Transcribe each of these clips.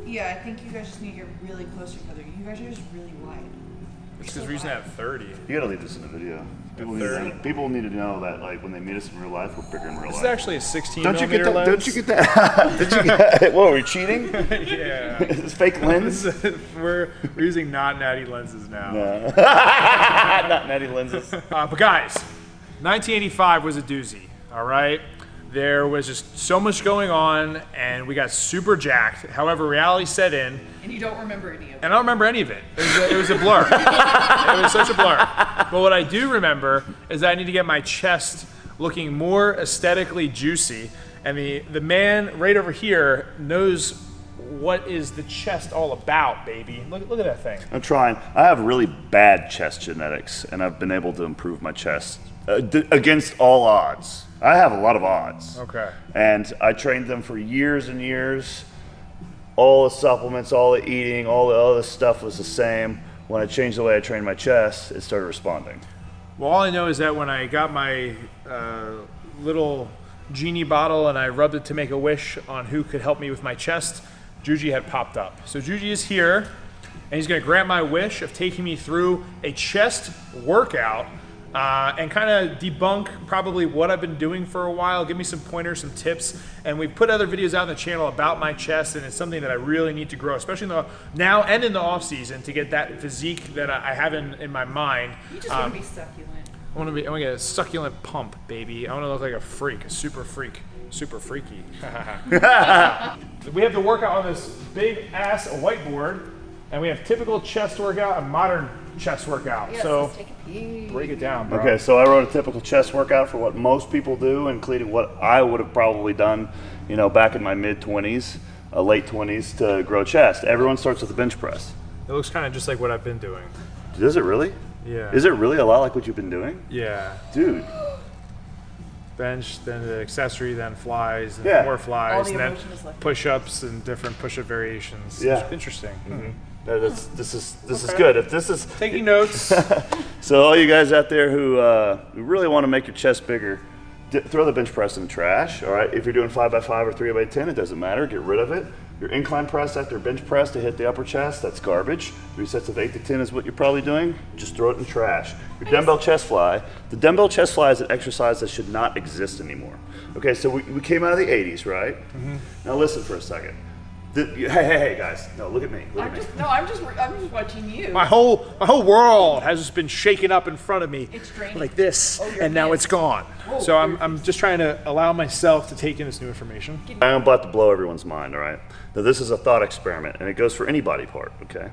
Yeah, I think you guys just need to get really close to each other. You guys are just really wide. It's because we're using that 30. You gotta leave this in the video. People need to know that, like, when they meet us in real life, we're bigger in real life. This is actually a 16 Don't you get millimeter that? lens. Don't you get that? Did you get? What, are we cheating? Yeah. Is this fake lens? we're using not natty lenses now. No. Not natty lenses. But guys, 1985 was a doozy. All right. There was just so much going on, and we got super jacked. However, reality set in. And you don't remember any of it. And I don't remember any of it. It was a blur. It was such a blur. But what I do remember is that I need to get my chest looking more aesthetically juicy. And the man right over here knows what is the chest all about, baby. Look at that thing. I'm trying. I have really bad chest genetics, and I've been able to improve my chest against all odds. I have a lot of odds. Okay. And I trained them for years and years. All the supplements, all the eating, all the other stuff was the same. When I changed the way I trained my chest, it started responding. Well, all I know is that when I got my little genie bottle and I rubbed it to make a wish on who could help me with my chest, Juji had popped up. So Juji is here, and he's going to grant my wish of taking me through a chest workout and kind of debunk probably what I've been doing for a while, give me some pointers, some tips. And we've put other videos out on the channel about my chest, and it's something that I really need to grow, especially now and in the off season, to get that physique that I have in my mind. You just want to be succulent. I want to get a succulent pump, baby. I want to look like a freak, a super freak. Super freaky. We have the workout on this big ass whiteboard, and we have typical chest workout and modern chest workout. Yes, so let's take a peek. break it down, bro. Okay, so I wrote a typical chest workout for what most people do, including what I would have probably done, back in my mid-20s, late 20s to grow chest. Everyone starts with a bench press. It looks kind of just like what I've been doing. Does it really? Yeah. Is it really a lot like what you've been doing? Yeah. Dude. Bench, then the accessory, then flies, and Yeah. more All flies, the and then emotion is left. push-ups and different push-up variations. Yeah. Interesting. This is Okay. good. If this is Taking notes. So all you guys out there who really want to make your chest bigger, throw the bench press in the trash. All right. If you're doing 5x5 or 3x10, it doesn't matter. Get rid of it. Your incline press after bench press to hit the upper chest, that's garbage. 3 sets of 8 to 10 is what you're probably doing. Just throw it in the trash. Your dumbbell chest fly. The dumbbell chest fly is an exercise that should not exist anymore. Okay, so we came out of the 80s, right? Now listen for a second. Hey, guys. No, look at me. I'm just watching you. My whole world has just been shaken up in front of me, It's draining. like this, Oh, your and now hands. it's gone. Whoa, So I'm just trying to allow myself to take in this new information. I'm about to blow everyone's mind, all right? Now, this is a thought experiment, and it goes for any body part, okay?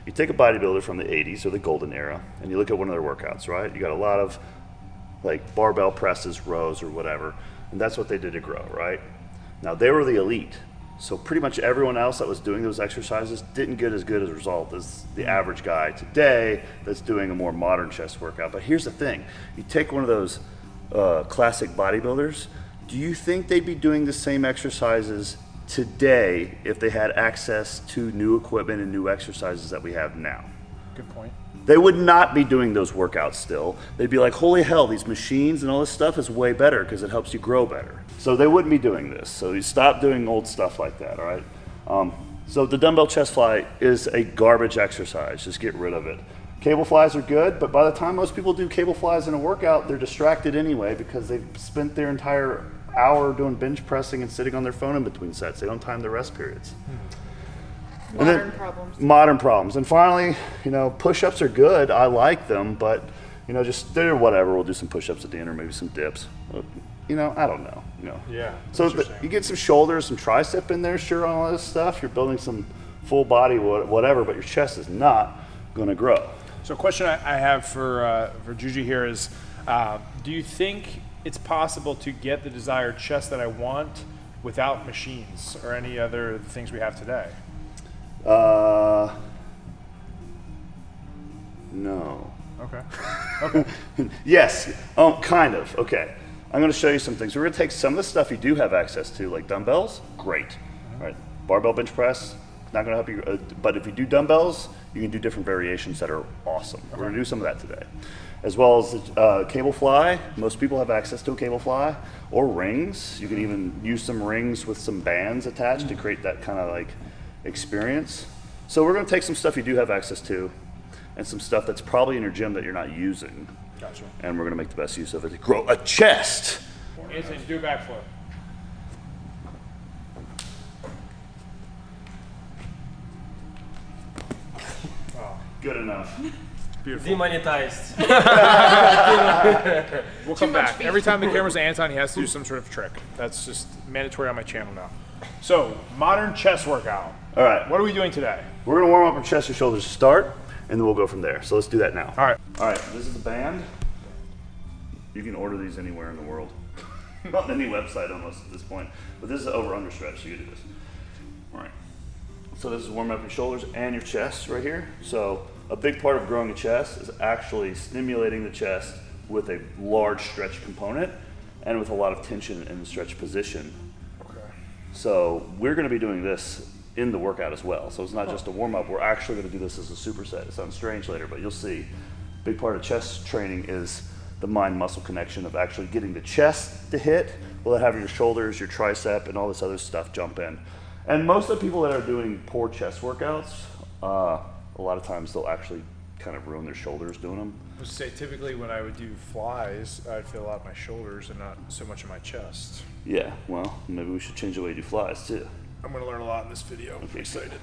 You take a bodybuilder from the 80s or the golden era, and you look at one of their workouts, right? You got a lot of, like, barbell presses, rows, or whatever, and that's what they did to grow, right? Now, they were the elite, so pretty much everyone else that was doing those exercises didn't get as good a result as the average guy today that's doing a more modern chest workout. But here's the thing. You take one of those classic bodybuilders, do you think they'd be doing the same exercises today if they had access to new equipment and new exercises that we have now? Good point. They would not be doing those workouts still. They'd be like, holy hell, these machines and all this stuff is way better because it helps you grow better. So they wouldn't be doing this. So you stop doing old stuff like that, all right? So the dumbbell chest fly is a garbage exercise. Just get rid of it. Cable flies are good, but by the time most people do cable flies in a workout, they're distracted anyway because they've spent their entire hour doing bench pressing and sitting on their phone in between sets. They don't time their rest periods. Modern problems. And finally, push-ups are good. I like them, but, just they're whatever. We'll do some push-ups at the end or maybe some dips. I don't know. Yeah. So you get some shoulders, some tricep in there, sure, on all this stuff. You're building some full body, whatever, but your chest is not going to grow. So a question I have for Juji here is, do you think it's possible to get the desired chest that I want without machines or any other things we have today? No. Okay. Yes. Kind of. Okay. I'm going to show you some things. We're going to take some of the stuff you do have access to, like dumbbells. Great. Right. Barbell bench press. Not going to help you. But if you do dumbbells, you can do different variations that are awesome. We're going to do some of that today. As well as the cable fly. Most people have access to a cable fly or rings. You can even use some rings with some bands attached to create that kind of like experience. So we're gonna take some stuff you do have access to and some stuff that's probably in your gym that you're not using. Gotcha. And we're gonna make the best use of it to grow a chest. Anthony, do a backflip. Good enough. Beautiful. Demonetized. We'll come back. Every time the camera's Anton, he has to do some sort of trick. That's just mandatory on my channel now. So, modern chest workout. All right, What are we doing today? we're gonna warm up our chest and shoulders to start, and then we'll go from there. So let's do that now. All right. All right, this is the band. You can order these anywhere in the world. Not any website almost at this point. But this is an over-under stretch, so you can do this. All right. So this is warming up your shoulders and your chest right here. So a big part of growing a chest is actually stimulating the chest with a large stretch component and with a lot of tension in the stretch position. Okay. So we're gonna be doing this in the workout as well. So it's not just a warm-up, we're actually gonna do this as a superset. It sounds strange later, but you'll see. Big part of chest training is the mind-muscle connection of actually getting the chest to hit without having your shoulders, your tricep, and all this other stuff jump in. And most of the people that are doing poor chest workouts, a lot of times they'll actually kind of ruin their shoulders doing them. I would say typically when I would do flies, I'd feel a lot of my shoulders and not so much of my chest. Yeah, well, maybe we should change the way you do flies too. I'm going to learn a lot in this video. I'm excited.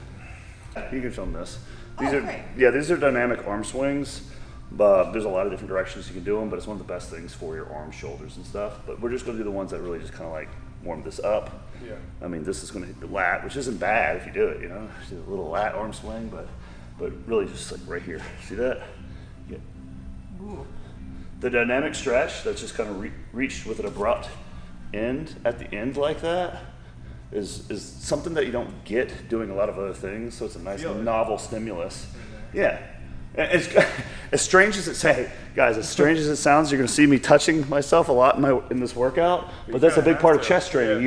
You can film this. Great. These are dynamic arm swings. But there's a lot of different directions you can do them, but it's one of the best things for your arms, shoulders, and stuff. But we're just going to do the ones that really just kind of like warm this up. Yeah. I mean, this is going to hit the lat, which isn't bad if you do it, you know. Just do a little lat arm swing, but really just like right here. See that? Yeah. Ooh. The dynamic stretch that's just kind of reached with an abrupt end at the end like that is something that you don't get doing a lot of other things. So it's a nice novel stimulus. Yeah. It's as strange as guys, as strange as it sounds, you're going to see me touching myself a lot in this workout, but that's a big part of chest training. Yeah.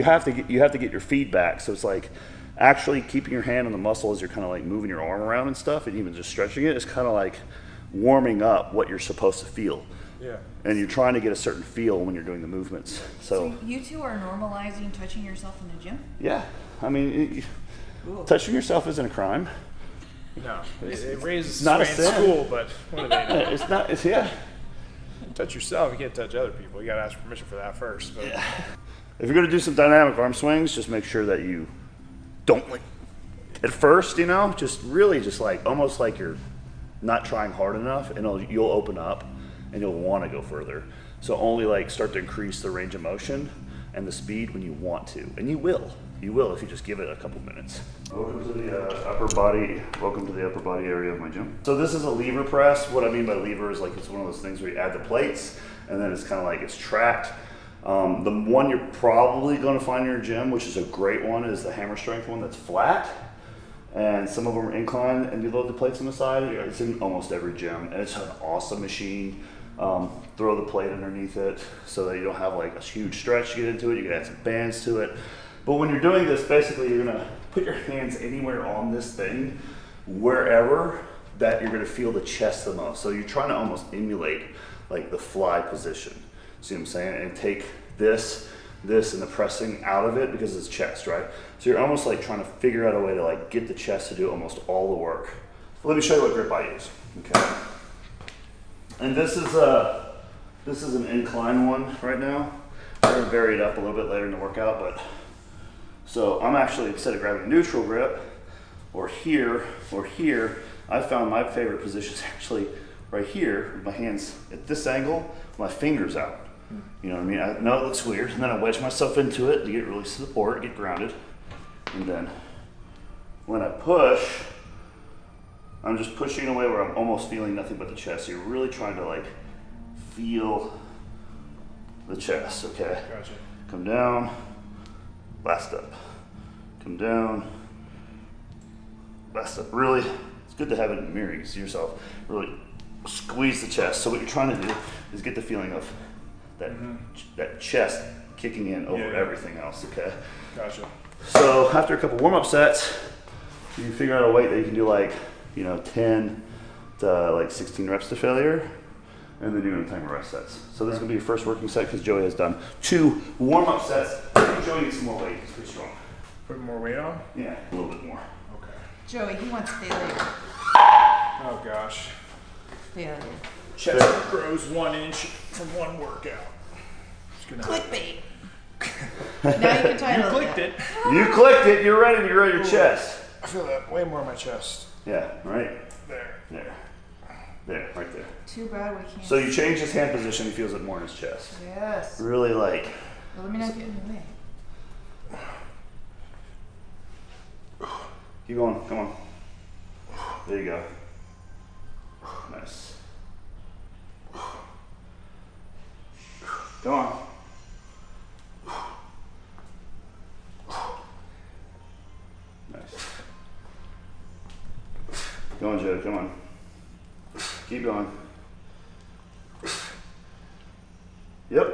You have to get your feedback. So it's like actually keeping your hand on the muscle as you're kind of like moving your arm around and stuff, and even just stretching it is kind of like warming up what you're supposed to feel. Yeah. And you're trying to get a certain feel when you're doing the movements. So You two are normalizing touching yourself in the gym? yeah, I mean, Cool. touching yourself isn't a crime. No. It raises not a sway in sin. school, but what do they know? It's not. It's yeah. Touch yourself, you can't touch other people. You got to ask permission for that first. But If you're going to do some dynamic arm swings, just make sure that you don't like at first, you know, just really just like almost like you're not trying hard enough, and you'll open up and you'll want to go further. So only like start to increase the range of motion and the speed when you want to, and you will. You will if you just give it a couple minutes. Welcome to the upper body area of my gym. So this is a lever press. What I mean by lever is like it's one of those things where you add the plates and then it's kind of like it's tracked. The one you're probably going to find in your gym, which is a great one, is the hammer strength one that's flat. And some of them are incline and you load the plates on the side. It's in almost every gym and it's an awesome machine. Throw the plate underneath it so that you don't have like a huge stretch to get into it. You can add some bands to it. But when you're doing this, basically you're gonna put your hands anywhere on this thing, wherever that you're gonna feel the chest the most. So you're trying to almost emulate like the fly position. See what I'm saying? And take this, and the pressing out of it because it's chest, right? So you're almost like trying to figure out a way to like get the chest to do almost all the work. Let me show you what grip I use, okay? And this is an incline one right now. I'm gonna vary it up a little bit later in the workout, but so I'm actually, instead of grabbing a neutral grip, or here, I found my favorite position is actually right here, with my hands at this angle, my fingers out. You know what I mean? I know it looks weird, and then I wedge myself into it to get really support, get grounded. And then when I push, I'm just pushing in a way where I'm almost feeling nothing but the chest. So you're really trying to like feel the chest, okay? Gotcha. Come down, last up. Come down, last up. Really, it's good to have it in the mirror. You can see yourself really squeeze the chest. So what you're trying to do is get the feeling of that chest kicking in over everything else, okay? Gotcha. So after a couple warm-up sets, you can figure out a weight that you can do like, 10 to like 16 reps to failure, and then doing timer rest sets. So this is gonna be your first working set because Joey has done 2 warm-up sets. Joey needs some more weight, he's pretty strong. Put more weight on? Yeah, a little bit more. Okay. Joey, he wants failure. Oh gosh. Failure. Chest grows 1 inch from one workout. Just gonna Clickbait. Now you can title You clicked it. You clicked it. You're ready to grow your chest. I feel that way more in my chest. Yeah, right There. there. There, right there. Too bad we can't. So you change his hand position, he feels it more in his chest. Yes. Really like. Well, let me not get in the way. Keep going, come on. There you go. Nice. Come on. Nice. Go on, Joe, come on. Keep going. Yep.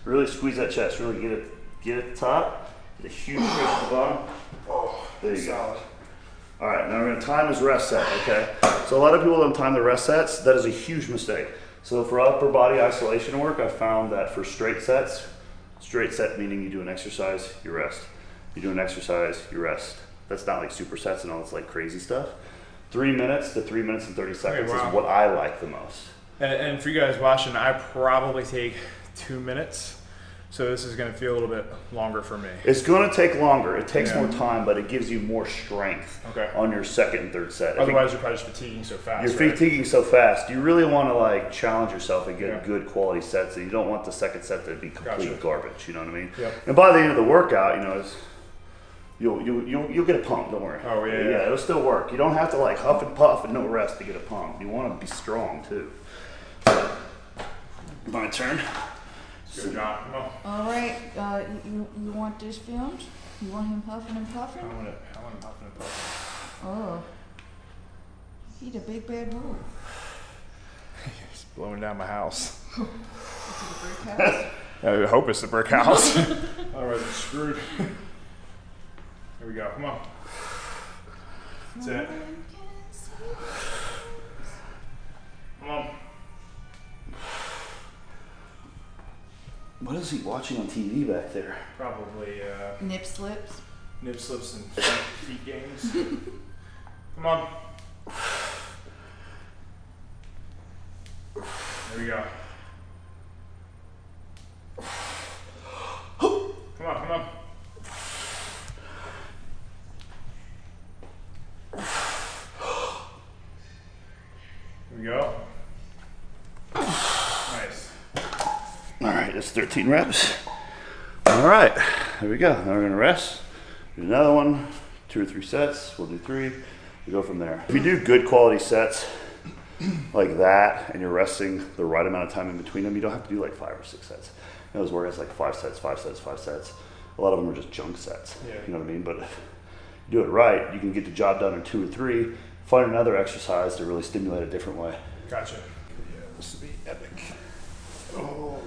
Really squeeze that chest. Really get at the top. Get a huge push at the bottom. There you go. All right, now we're gonna time his rest set, okay? So a lot of people don't time the rest sets. That is a huge mistake. So for upper body isolation work, I found that for straight sets, straight set meaning you do an exercise, you rest. You do an exercise, you rest. That's not like supersets and all this like crazy stuff. 3 minutes to 3 minutes and 30 seconds wow. is what I like the most. And for you guys watching, I probably take 2 minutes. So this is going to feel a little bit longer for me. It's going to take longer. It takes more time, but it gives you more strength on your second and third set. Otherwise, you're probably just fatiguing so fast. You're fatiguing so fast. You really want to like challenge yourself and get good quality sets. And you don't want the second set to be complete garbage. You know what I mean? Yep. And by the end of the workout, you know, you'll get a pump. Don't worry. Oh yeah. Yeah, it'll still work. You don't have to like huff and puff and no rest to get a pump. You want to be strong too. So, my turn. Good job. Come on. All right. You want this filmed? You want him huffing and puffing? I want him puffing and puffing. Oh. He's a big bad wolf. He's blowing down my house. Is it a brick house? I hope it's the brick house. Otherwise, it's screwed. Here we go. Come on. That's it. Come on. What is he watching on TV back there? Probably Nip slips. nip slips and feet games. Come on. There we go. Come on, come on. Here we go. Nice. All right, that's 13 reps. All right, there we go. Now we're gonna rest. Do another one, 2 or 3 sets. We'll do 3. We go from there. If you do good quality sets like that, and you're resting the right amount of time in between them, you don't have to do like 5 or 6 sets. You know, those workouts like 5 sets, 5 sets, 5 sets. A lot of them are just junk sets. Yeah. You know what I mean? But if you do it right, you can get the job done in 2 or 3. Find another exercise to really stimulate a different way. Gotcha. Yeah, this will be epic. Oh.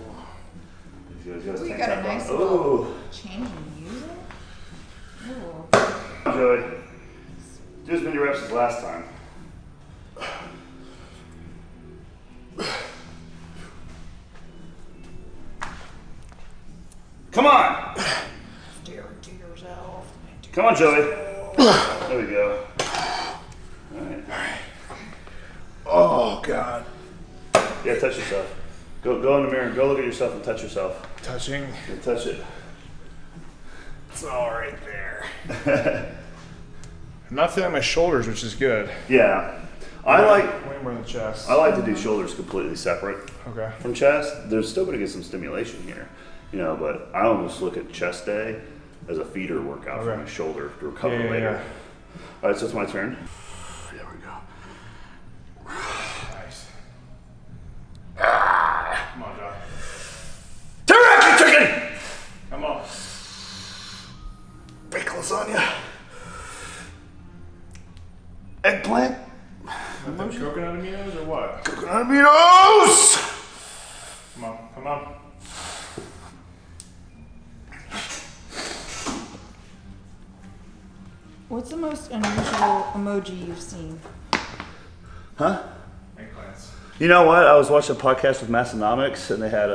We We got a nice little change in music. Ooh. Joey, do as many reps as last time. Come on! Come on, Joey. There we go. All right. Oh, God. Yeah, touch yourself. Go in the mirror and go look at yourself and touch yourself. Touching. Yeah, touch it. It's all right there. I'm not feeling my shoulders, which is good. Yeah. I like way more than the chest. I like to do shoulders completely separate Okay. from chest. There's still going to get some stimulation here, you know, but I almost look at chest day as a feeder workout for my shoulder to recover later. All right, so it's my turn. There we go. Nice. Come on, John. Teriyaki chicken! Come on. Baked lasagna. Eggplant. Want the coconut aminos or what? Coconut aminos! Come on, come on. What's the most unusual emoji you've seen? Huh? Eggplants. You know what? I was watching a podcast with Massonomics, and they had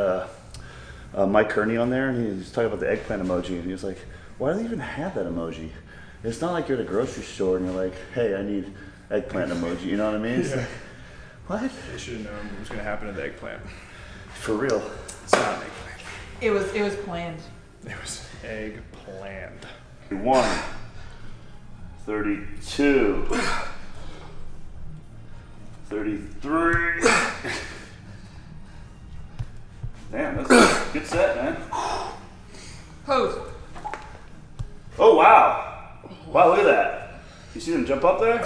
Mike Kearney on there, and he was talking about the eggplant emoji, and he was like, "Why do they even have that emoji?" It's not like you're at a grocery store and you're like, hey, I need eggplant emoji. You know what I mean? It's like, what? They should have known what was going to happen to the eggplant. For real. It's not an eggplant. It was planned. It was eggplant. 1, 32, 33. Damn, that's a good set, man. Pose. Oh, wow. Wow, look at that. You see them jump up there?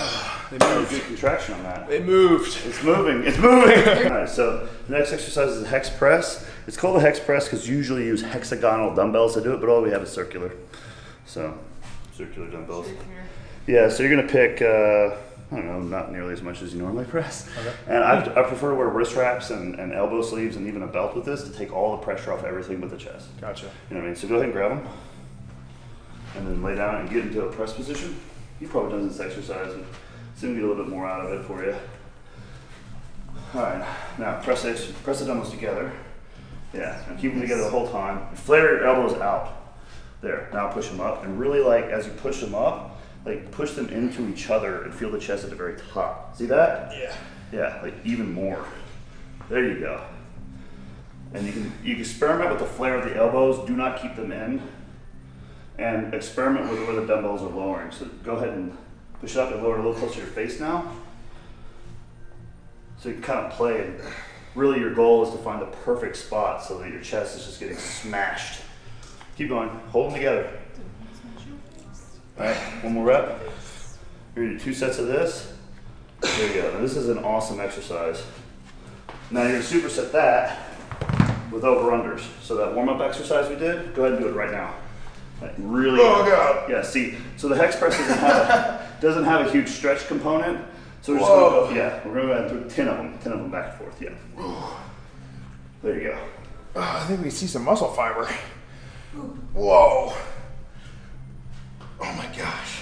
They That was moved. good contraction on that. They moved. It's moving. It's moving. All right, so the next exercise is the hex press. It's called the hex press because usually you use hexagonal dumbbells to do it, but all we have is circular. So, circular dumbbells. Yeah, so you're going to pick, I don't know, not nearly as much as you normally press. Okay. And I prefer to wear wrist wraps and elbow sleeves and even a belt with this to take all the pressure off everything but the chest. Gotcha. You know what I mean? So go ahead and grab them. And then lay down and get into a press position. You've probably done this exercise and soon get a little bit more out of it for you. All right, now press the dumbbells together. Yeah, and keep them together the whole time. Flare your elbows out. There, now push them up. And really as you push them up, push them into each other and feel the chest at the very top. See that? Yeah. Yeah, even more. There you go. And you can experiment with the flare of the elbows. Do not keep them in. And experiment with where the dumbbells are lowering. So go ahead and push it up and lower it a little closer to your face now. So you can kind of play. And really your goal is to find the perfect spot so that your chest is just getting smashed. Keep going. Hold them together. All right, one more rep. You're gonna do 2 sets of this. There you go. Now this is an awesome exercise. Now you're gonna superset that with over-unders. So that warm-up exercise we did, go ahead and do it right now. Really. Oh, God. Yeah, see, so the hex press doesn't have a huge stretch component. So we're just Whoa. gonna we're gonna go ahead and do 10 of them back and forth, yeah. There you go. I think we can see some muscle fiber. Whoa. Oh my gosh.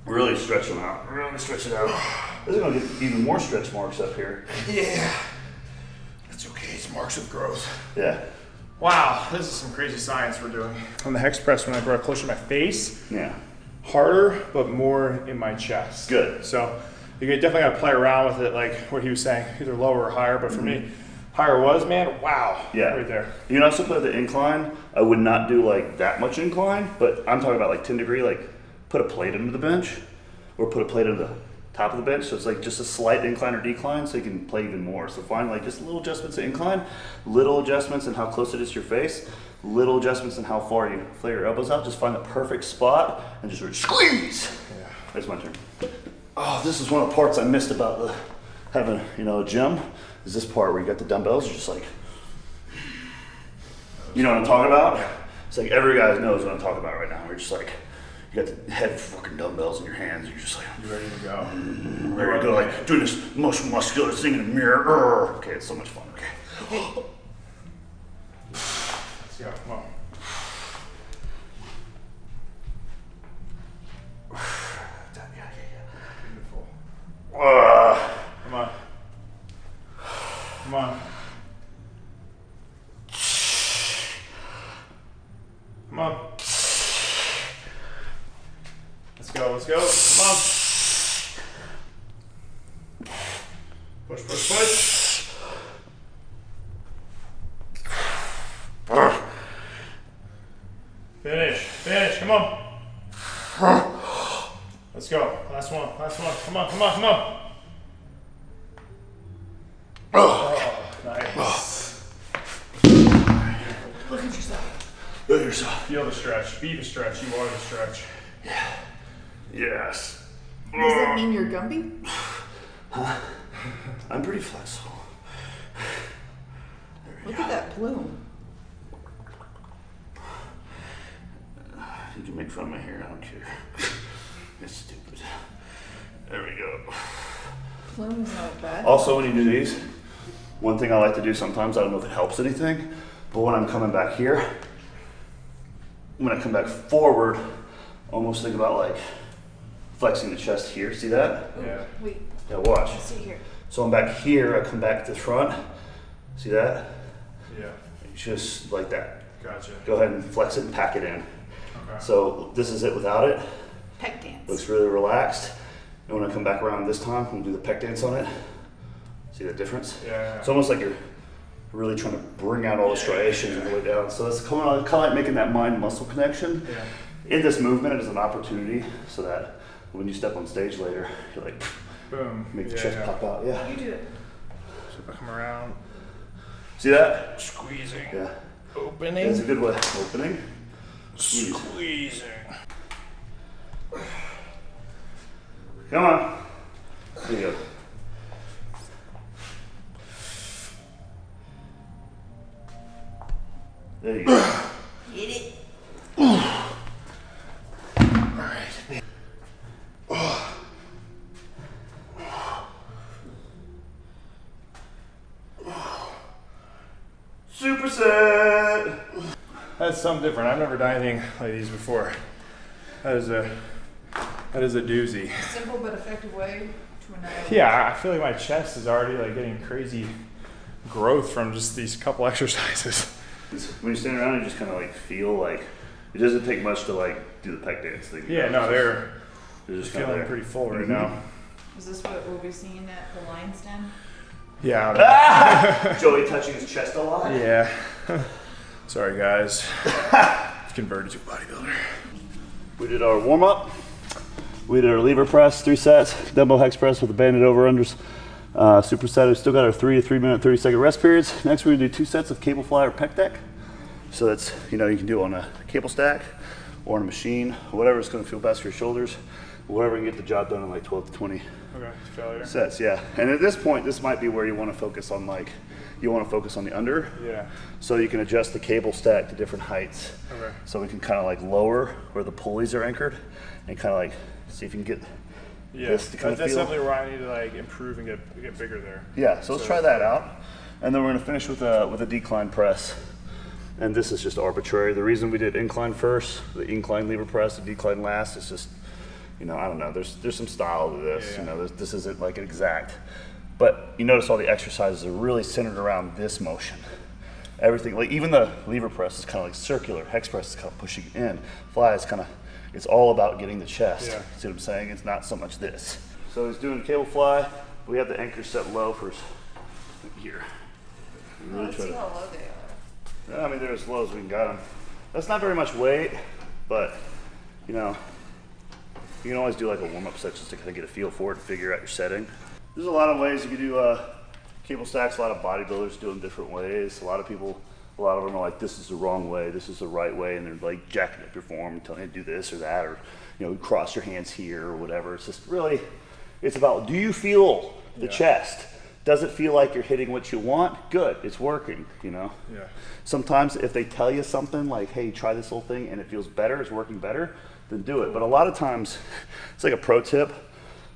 Really stretch them out. Really stretch it out. This is gonna get even more stretch marks up here. Yeah. That's okay. It's marks of growth. Yeah. Wow, this is some crazy science we're doing. On the hex press, when I brought it closer to my face, Yeah. harder, but more in my chest. Good. So you definitely got to play around with it, like what he was saying, either lower or higher. But for me, higher was, man, wow. Yeah. Right there. You can also play the incline. I would not do that much incline, but I'm talking about 10 degree, put a plate under the bench or put a plate under the top of the bench. So it's just a slight incline or decline so you can play even more. So find just little adjustments to incline, little adjustments in how close it is to your face, little adjustments in how far you flare your elbows out. Just find the perfect spot and just squeeze. Yeah. That's my turn. Oh, this is one of the parts I missed about having a gym, is this part where you got the dumbbells. You're just you know what I'm talking about? It's every guy knows what I'm talking about right now. We're just you got the heavy fucking dumbbells in your hands. You're just You ready to go? ready to go, doing this most muscular thing in the mirror. Okay, it's so much fun. Okay. Let's go. Come on. Beautiful. Come on. Come on. Come on. Let's go. Let's go. Come on. Push, push, push. Finish. Finish. Come on. Let's go. Last one. Last one. Come on. Come on. Come on. Oh, nice. Look at yourself. Look at yourself. Feel the stretch. Be the stretch. You are the stretch. Yes. Does that mean you're Gumby? I'm pretty flexible. Look at that plume. You can make fun of my hair. I don't care. It's stupid. There we go. Plume's not bad. Also, when you do these, one thing I like to do sometimes, I don't know if it helps anything, but when I'm coming back here, when I come back forward, almost think about flexing the chest here. See that? Yeah. Wait, Yeah, watch. let's see here. So I'm back here, I come back to the front. See that? Yeah. Just like that. Gotcha. Go ahead and flex it and pack it in. Okay. So this is it without it. Pec dance. Looks really relaxed. And when I come back around this time, I'm gonna do the pec dance on it. See that difference? Yeah. It's almost like you're really trying to bring out all the striations on the way down. So it's kind of like making that mind-muscle connection. Yeah. In this movement, it is an opportunity so that when you step on stage later, you're like, Boom. make the chest pop out. Yeah. You do it. So if I come around, See that? squeezing, Yeah. opening, That's a good way. Opening. squeezing. Come on. There you go. There you go. Get it. Superset. That's something different. I've never done anything like these before. That is a doozy. Simple but effective way to annihilate. Yeah, I feel like my chest is already like getting crazy growth from just these couple exercises. When you stand around, you just kind of like feel like it doesn't take much to like do the pec dance thing. Yeah, no, they're just feeling kinda there. pretty full right now. Is this what we'll be seeing at the Lion's Den? Yeah. Joey touching his chest a lot. Yeah. Sorry, guys. Converted to a bodybuilder. We did our warm up. We did our lever press, 3 sets, dumbbell hex press with the banded over unders. Superset. We still got our 3 to 3 minute, 30-second rest periods. Next, we're gonna do 2 sets of cable fly or pec deck. So that's, you know, you can do it on a cable stack or on a machine, whatever's gonna feel best for your shoulders, whatever can get the job done in like 12 to 20 Okay, failure. sets. Yeah. And at this point, this might be where you want to focus on you want to focus on the under. Yeah. So you can adjust the cable stack to different heights. Okay. So we can kind of like lower where the pulleys are anchored and kind of like see if you can get Yeah. this to kind of That's feel. definitely where I need to like improve and get bigger there. Yeah, so let's try that out. And then we're gonna finish with a decline press. And this is just arbitrary. The reason we did incline first, the incline lever press, the decline last, is just, you know, I don't know, there's some style to this. Yeah. You know, this isn't like an exact. But you notice all the exercises are really centered around this motion. Everything, like even the lever press is kind of like circular, hex press is kind of pushing in, fly is kind of, it's all about getting the chest. Yeah. See what I'm saying? It's not so much this. So he's doing cable fly. We have the anchor set low for here. Really Let's try see to- how low they are. I mean, they're as low as we can get them. That's not very much weight, but you know, you can always do like a warm-up set just to kind of get a feel for it and figure out your setting. There's a lot of ways you can do cable stacks. A lot of bodybuilders do them different ways. A lot of them are like, this is the wrong way, this is the right way, and they're like jacking up your form and telling you to do this or that, or you know, cross your hands here or whatever. It's just really, it's about, do you feel the chest? Does it feel like you're hitting what you want? Good, it's working, you know? Yeah. Sometimes if they tell you something like, hey, try this whole thing and it feels better, it's working better, then do it. But a lot of times, it's like a pro tip,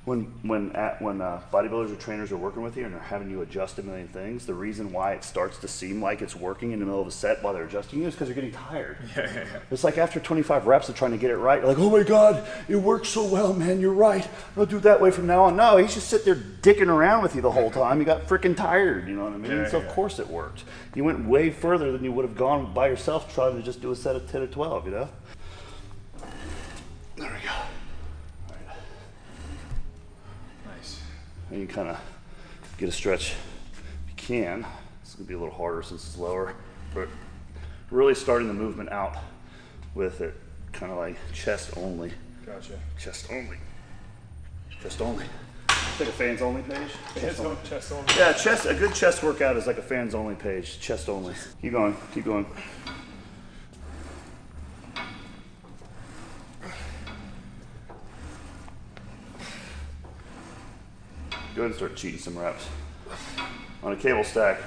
when bodybuilders or trainers are working with you and they're having you adjust a million things, the reason why it starts to seem like it's working in the middle of a set while they're adjusting you is because they're getting tired. Yeah. It's like after 25 reps of trying to get it right, you're like, oh my God, it works so well, man, you're right. I'll do it that way from now on. No, he's just sit there dicking around with you the whole time. You got freaking tired, you know what I mean? Yeah, So of course it worked. You went way further than you would have gone by yourself trying to just do a set of 10 or 12, you know? There we go. Nice. And you kind of get a stretch if you can. It's going to be a little harder since it's lower, but really starting the movement out with it kind of like chest only. Gotcha. Chest only. Chest only. It's like a fans only page. Chest only. Yeah, chest. A good chest workout is like a fans only page. Chest only. Keep going. Keep going. Go ahead and start cheating some reps. On a cable stack,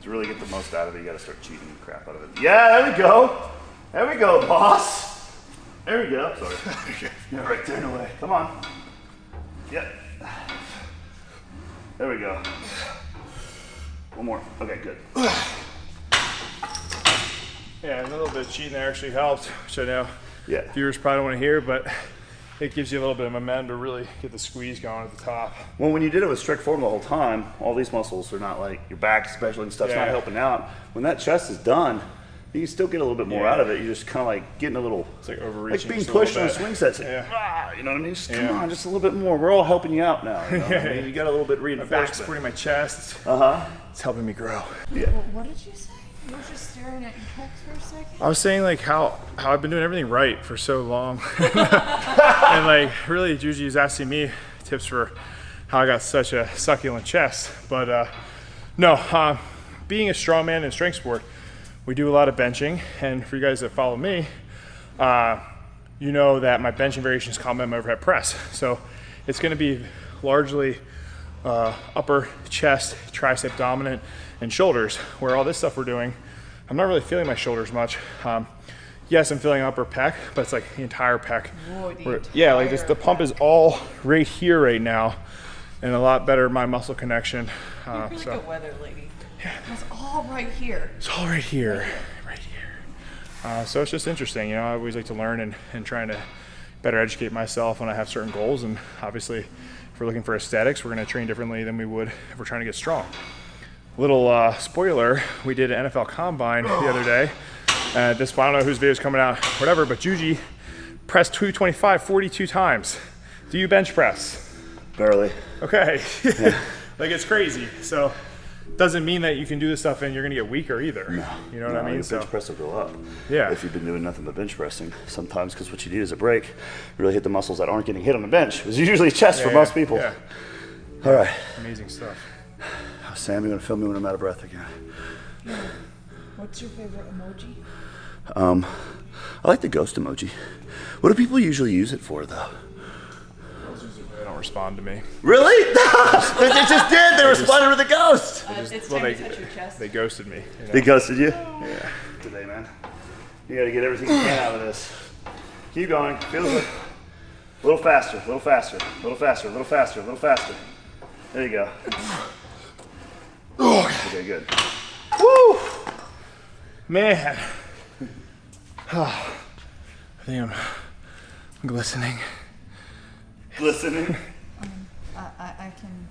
to really get the most out of it, you gotta start cheating the crap out of it. Yeah, there we go. There we go, boss. There we go. Sorry. Yeah, right there in the way. Come on. Yep. There we go. One more. Okay, good. Yeah, and a little bit of cheating there actually helped, which I know Yeah. viewers probably don't want to hear, but it gives you a little bit of momentum to really get the squeeze going at the top. Well, when you did it with strict form the whole time, all these muscles are not like your back especially and stuff's not Yeah. helping out. When that chest is done You can still get a little bit more out of it. You're just kind of like getting a little, It's like overreaching. like being just a little pushed on bit. swing sets. You know what I mean? Just, come on, just a little bit more. We're all helping you out now. You know what I mean? You got a little bit My reinforcement. back's supporting my chest. It's helping me grow. Yeah. What did you say? You were just staring at your pecs for a second? I was saying like how I've been doing everything right for so long. And like really Juji is asking me tips for how I got such a succulent chest. But no, being a strongman in strength sport, we do a lot of benching. And for you guys that follow me, you know that my benching variations complement my overhead press. So it's gonna be largely upper chest, tricep dominant, and shoulders, where all this stuff we're doing, I'm not really feeling my shoulders much. Yes, I'm feeling upper pec, but it's like the entire pec. Yeah, like this, the pump is all right here right now, and a lot better my muscle connection. You're like a weather lady. Yeah. It's all right here. It's all right here, right here. So it's just interesting, you know, I always like to learn and trying to better educate myself when I have certain goals, and obviously if we're looking for aesthetics, we're gonna train differently than we would if we're trying to get strong. Little spoiler, we did an NFL Combine the other day. I don't know whose video is coming out, whatever, but Juji pressed 225 42 times. Do you bench press? Barely. Okay. Yeah. Like it's crazy. So doesn't mean that you can do this stuff and you're gonna get weaker either. No. You know what I mean? Your So bench press will go up. yeah. If you've been doing nothing but bench pressing sometimes, because what you need is a break. Really hit the muscles that aren't getting hit on the bench. It's usually chest for most people. Yeah. All right. Amazing stuff. Sam, you're gonna film me when I'm out of breath again. What's your favorite emoji? I like the ghost emoji. What do people usually use it for, though? They don't respond to me. Really? They just did. They responded with a ghost. It's time to touch your chest. They ghosted me. You know? They ghosted you? Yeah. Today, man. You gotta get everything you can out of this. Keep going. Feels it. A little faster. A little faster. A little faster. A little faster. A little faster. There you go. Okay, good. Woo! Man. I think I'm glistening. Listening. I can,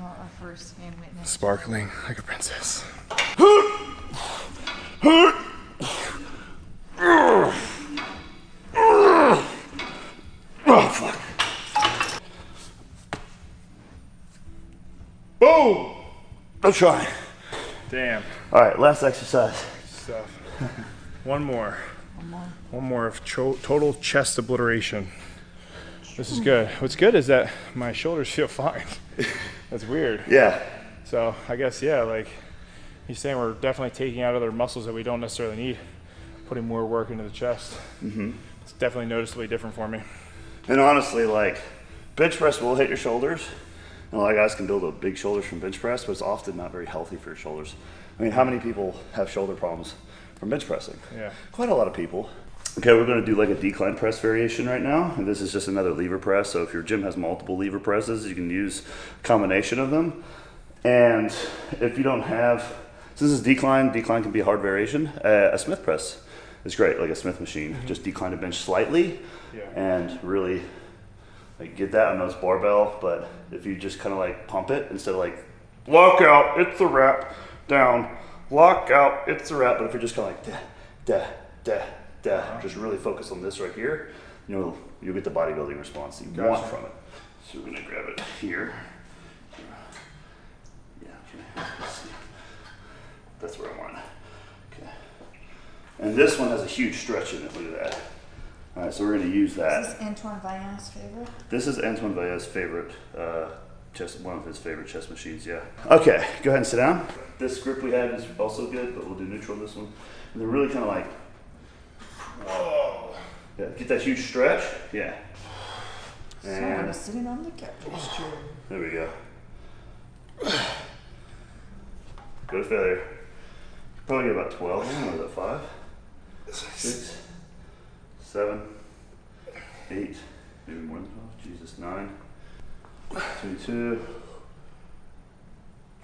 a first-hand witness. Sparkling like a princess. Oh, fuck. Boom! I'm trying. Damn. All right, last exercise. Stuff. One more. One more of total chest obliteration. This is good. What's good is that my shoulders feel fine. That's weird. Yeah. So I guess, yeah, like he's saying, we're definitely taking out other muscles that we don't necessarily need, putting more work into the chest. Mm-hmm. It's definitely noticeably different for me. And honestly, like, bench press will hit your shoulders. And a lot of guys can build up big shoulders from bench press, but it's often not very healthy for your shoulders. I mean, how many people have shoulder problems from bench pressing? Yeah. Quite a lot of people. Okay, we're gonna do like a decline press variation right now. And this is just another lever press. So if your gym has multiple lever presses, you can use a combination of them. And if you don't have, since this is decline can be a hard variation. A Smith press is great, like a Smith machine. Mm-hmm. Just decline the bench slightly and really like get that. I know it's barbell, but if you just kind of like pump it instead of like lock out, it's a wrap, down, lock out, it's a wrap. But if you're just kind of like just really focus on this right here, you'll get the bodybuilding response you want from it. So we're gonna grab it here. Yeah, okay. Let's see. That's where I want it. Okay. And this one has a huge stretch in it. Look at that. All right, so we're gonna use that. Is this Antoine Vaillance's favorite? This is Antoine Vaillance's favorite one of his favorite chest machines. Yeah. Okay, go ahead and sit down. This grip we have is also good, but we'll do neutral on this one. And then really kind of like. Whoa. Yeah, get that huge stretch. Yeah. Someone is sitting on the captain's chair. There we go. Go to failure. Probably get about 12. What is that, 5? 6, 7, 8, maybe more than 12. Jesus, 9, 22,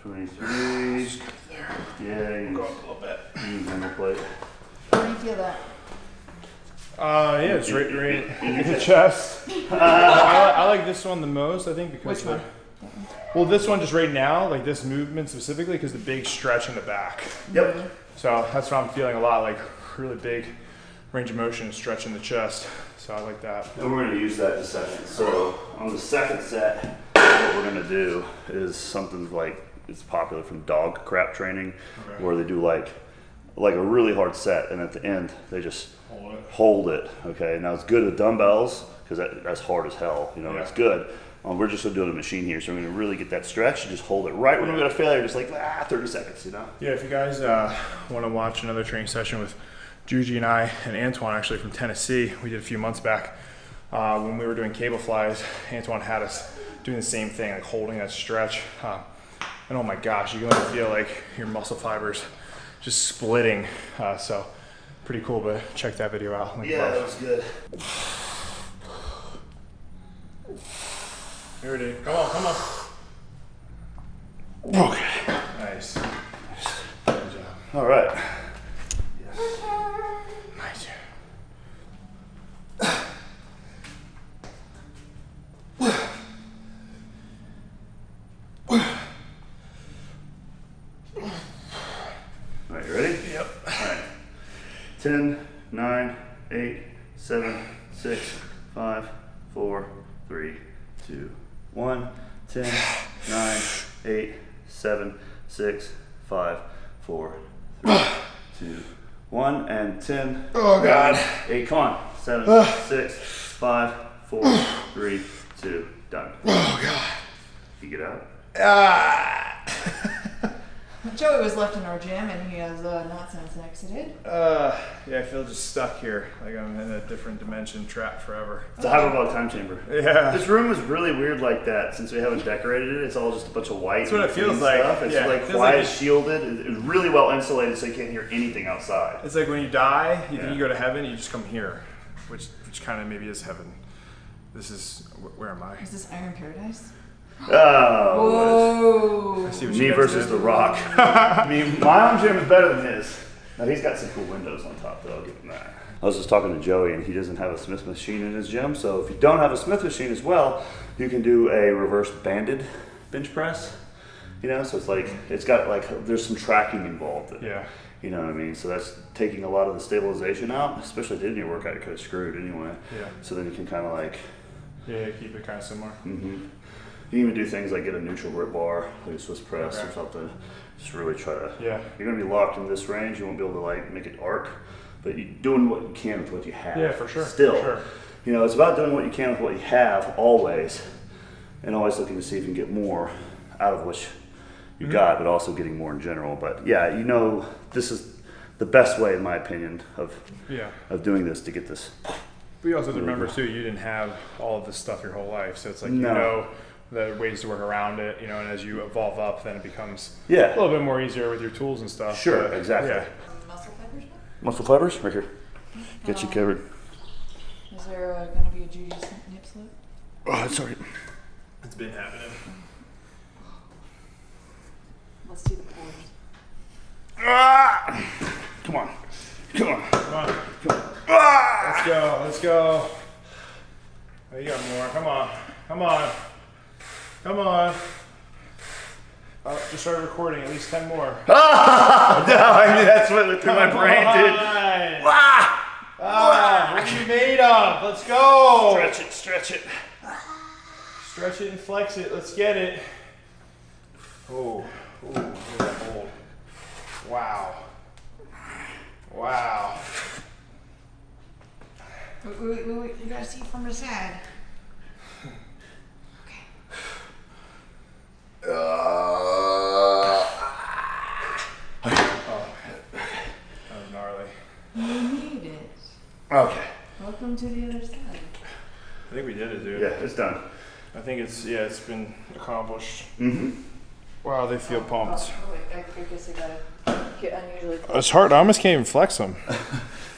23. Yeah, you Go up a little bit. Number plate. How do you feel that? Yeah, it's right in the chest. I like this one the most, I think, because Which one? Well, this one just right now, like this movement specifically, because the big stretch in the back. Yep. So that's what I'm feeling a lot, like really big range of motion, stretching the chest. So I like that. And we're gonna use that in a second. So on the second set, what we're gonna do is something like, it's popular from dog crap training, where they do like a really hard set, and at the end they just hold it. Okay, now it's good with dumbbells because that's hard as hell. You know, it's good. We're just gonna do it on the machine here, so we're gonna really get that stretch and just hold it right when we got a failure, just like 30 seconds. You know. Yeah, if you guys want to watch another training session with Juji and I and Antoine, actually from Tennessee, we did a few months back when we were doing cable flies. Antoine had us doing the same thing, like holding that stretch. And oh my gosh, you can really feel like your muscle fibers just splitting. So pretty cool, but check that video out. Link above. That was good. Here it is. Come on, come on. Okay. Nice. Good job. All right. Nice. All right, you ready? Yep. All right. 10, 9, 8, 7, 6, 5, 4, 3, 2, 1. 10, 9, 8, 7, 6, 5, 4, 3, 2, 1. And 10, Oh, God. 9, 8, come on. 7, 6, 5, 4, 3, 2, done. Oh, God. You get out. Joey was left in our gym and he has not since exited. Yeah, I feel just stuck here. Like I'm in a different dimension, trapped forever. It's a hyperbolic time chamber. Yeah. This room is really weird like that since we haven't decorated it. It's all just a bunch of white. That's what and it feels green like. Stuff. It's Yeah, like it feels quiet, like shielded. It's really well insulated so you can't hear anything outside. It's like when you die, you Yeah. think you go to heaven, you just come here, which kind of maybe is heaven. This is, where am I? Is this Iron Paradise? Oh. Whoa. I see what Me you guys versus did. The Rock. I mean, my own gym is better than his. Now he's got some cool windows on top though, I'll give him that. I was just talking to Joey and he doesn't have a Smith machine in his gym, so if you don't have a Smith machine as well, you can do a reverse banded bench press. You know, so it's like, it's got like, there's some tracking involved in it. Yeah. You know what I mean? So that's taking a lot of the stabilization out, especially if you did your workout, you could have screwed anyway. Yeah. So then you can kind of like, Yeah, keep it kind of similar. you can even do things like get a neutral grip bar, like a Swiss press or something. Just really try to. Yeah. You're gonna be locked in this range. You won't be able to like make it arc, but you're doing what you can with what you have. Yeah, for sure. Still, For sure. you know, it's about doing what you can with what you have always, and always looking to see if you can get more out of what you got, but also getting more in general. But yeah, you know, this is the best way, in my opinion, of doing this to get this. We also have to remember too, you didn't have all of this stuff your whole life, so it's like you No. know the ways to work around it, you know, and as you evolve up, then it becomes Yeah. a little bit more easier with your tools and stuff. Sure, but, exactly. Yeah. Muscle fibers? Muscle fibers, right here. Get you covered. Is there going to be a Judy's nip slip? Oh, sorry. It's been happening. Let's see the pores. Ah! Come on. Come on. Come on. Come on. Ah! Let's go. Let's go. Oh, you got more. Come on. Come on. Come on. Oh, just started recording. At least 10 more. Ah! No, I mean, that's what went through my brain, dude. Ah! Ah, what are you made of? Let's go. Stretch it, stretch it. Stretch it and flex it. Let's get it. Oh, look at that hold. Wow. Wow. Wait. You gotta see from the side. Okay. Oh, that was gnarly. You need it. Okay. Welcome to the other side. I think we did it, dude. Yeah, it's done. I think it's been accomplished. Mm-hmm. Wow, they feel pumped. Oh, wait, I guess I gotta get unusually close. It's hard. I almost can't even flex them.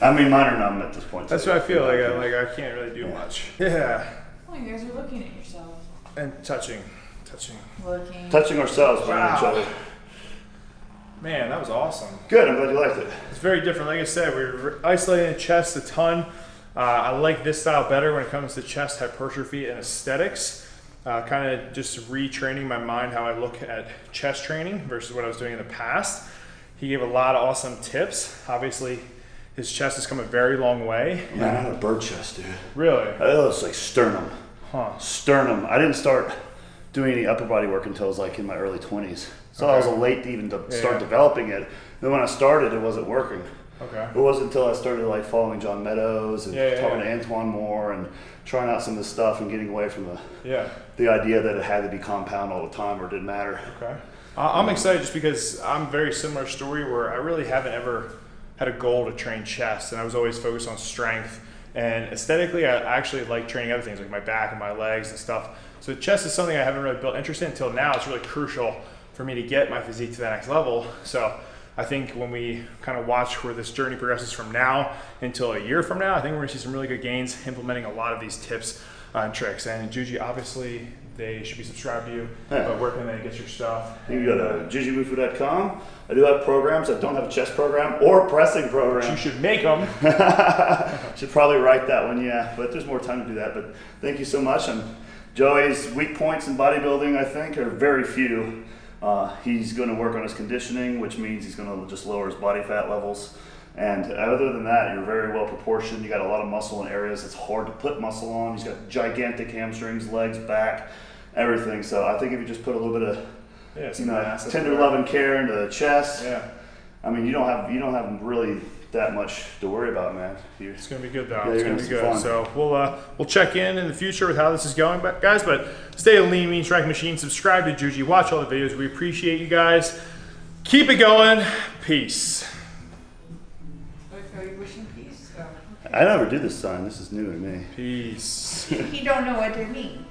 I mean, mine are numb at this point. That's what I feel like. I can't really do much. Yeah. Oh, you guys are looking at yourselves. And touching. Looking. Touching ourselves around Wow. each other. Man, that was awesome. Good, I'm glad you liked it. It's very different. Like I said, we're isolating the chest a ton. I like this style better when it comes to chest hypertrophy and aesthetics. Kind of just retraining my mind how I look at chest training versus what I was doing in the past. He gave a lot of awesome tips. Obviously, his chest has come a very long way. Man, I had a bird chest, dude. Really? It was like sternum. Huh. Sternum. I didn't start doing any upper body work until I was like in my early 20s. So I was late to even start developing it. Then when I started, it wasn't working. Okay. It wasn't until I started like following John Meadows and talking to Antoine more and trying out some of this stuff and getting away from the idea that it had to be compound all the time or it didn't matter. Okay. I'm excited just because I'm very similar story where I really haven't ever had a goal to train chest, and I was always focused on strength. And aesthetically, I actually like training other things like my back and my legs and stuff. So chest is something I haven't really built interest in until now. It's really crucial for me to get my physique to the next level. So I think when we kind of watch where this journey progresses from now until a year from now, I think we're gonna see some really good gains implementing a lot of these tips and tricks. And Juji, obviously, they should be subscribed to you. But where can they get your stuff? You can go to jujiwufu.com. I do have programs. I don't have a chest program or a pressing program. You should make them. Should probably write that one, but there's more time to do that. But thank you so much. And Joey's weak points in bodybuilding, I think, are very few. He's going to work on his conditioning, which means he's going to just lower his body fat levels. And other than that, you're very well proportioned. You got a lot of muscle in areas it's hard to put muscle on. He's got gigantic hamstrings, legs, back, everything. So I think if you just put a little bit of tender love and care into the chest, I mean, you don't have really that much to worry about, man. It's gonna be good though. Yeah, it's gonna be good. fun. So we'll check in the future with how this is going, guys. But stay a lean, mean, strength machine. Subscribe to Juji. Watch all the videos. We appreciate you guys. Keep it going. Peace. Are you wishing peace? I never do this sign. This is new to me. Peace. He don't know what they mean.